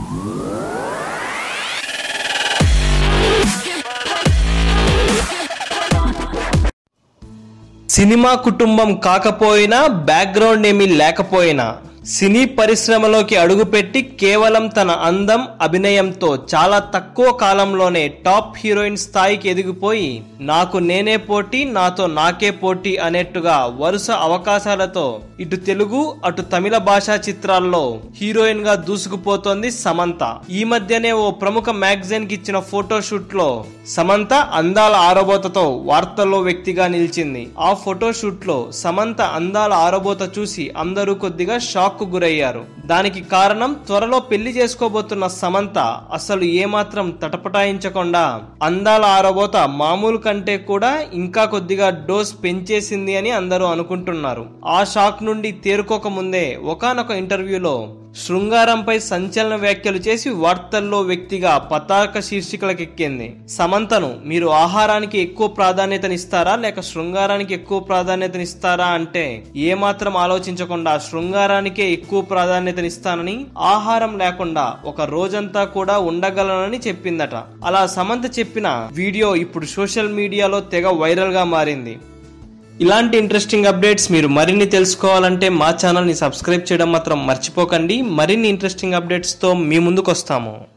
Cinema కుటుంబం కాకపోయినా background ఏమీ లేకపోయినా సినీ పరిశ్రమలోకి అడుగుపెట్టి కేవలం తన అందం అభినయంతో చాలా తక్కువ కాలంలోనే టాప్ హీరోయిన్ స్థాయికి ఎదిగిపోయి నాకు నేనే పోటీ నాతో నాకే పోటీ అనేట్టుగా వరుస అవకాశాలతో ఇటు తెలుగు అటు తమిళ భాషా చిత్రాల్లో హీరోయిన్ గా దూసుకుపోతోంది సమంత. ఈ మధ్యనే ఓ ప్రముఖ మ్యాగజైన్ కి ఇచ్చిన ఫోటోషూట్ లో సమంత అందాల ఆరబోతతో వార్తల్లో వ్యక్తిగా నిలిచింది. ఆ ఫోటోషూట్ లో సమంత అందాల ఆరబోత చూసి అందరూ కొద్దిగా షాక్ గురయ్యారు. దానికి కారణం త్వరలో పెళ్లి చేసుకోబోతున్న సమంత అసలు ఏమాత్రం తటపటాయించకుండా అందాల ఆరబోత మామూలు కంటే కూడా ఇంకా కొద్దిగా డోస్ పెంచేసింది అని అందరూ అనుకుంటున్నారు. ఆ షాక్ నుండి తేరుకోక ముందే ఒకానొక ఇంటర్వ్యూలో శృంగారంపై సంచలన వ్యాఖ్యలు చేసి వార్తల్లో వ్యక్తిగా పతాక శీర్షికలకెక్కింది. సమంతను మీరు ఆహారానికి ఎక్కువ ప్రాధాన్యతనిస్తారా లేక శృంగారానికి ఎక్కువ ప్రాధాన్యతనిస్తారా అంటే ఏమాత్రం ఆలోచించకుండా శృంగారానికే ఎక్కువ ప్రాధాన్యతనిస్తానని, ఆహారం లేకుండా ఒక రోజంతా కూడా ఉండగలనని చెప్పిందట. అలా సమంత చెప్పిన వీడియో ఇప్పుడు సోషల్ మీడియాలో తెగ వైరల్ గా మారింది. ఇలాంటి ఇంట్రెస్టింగ్ అప్డేట్స్ మీరు మరిన్ని తెలుసుకోవాలంటే మా ఛానల్ని సబ్స్క్రైబ్ చేయడం మాత్రం మర్చిపోకండి. మరిన్ని ఇంట్రెస్టింగ్ అప్డేట్స్తో మీ ముందుకు వస్తాము.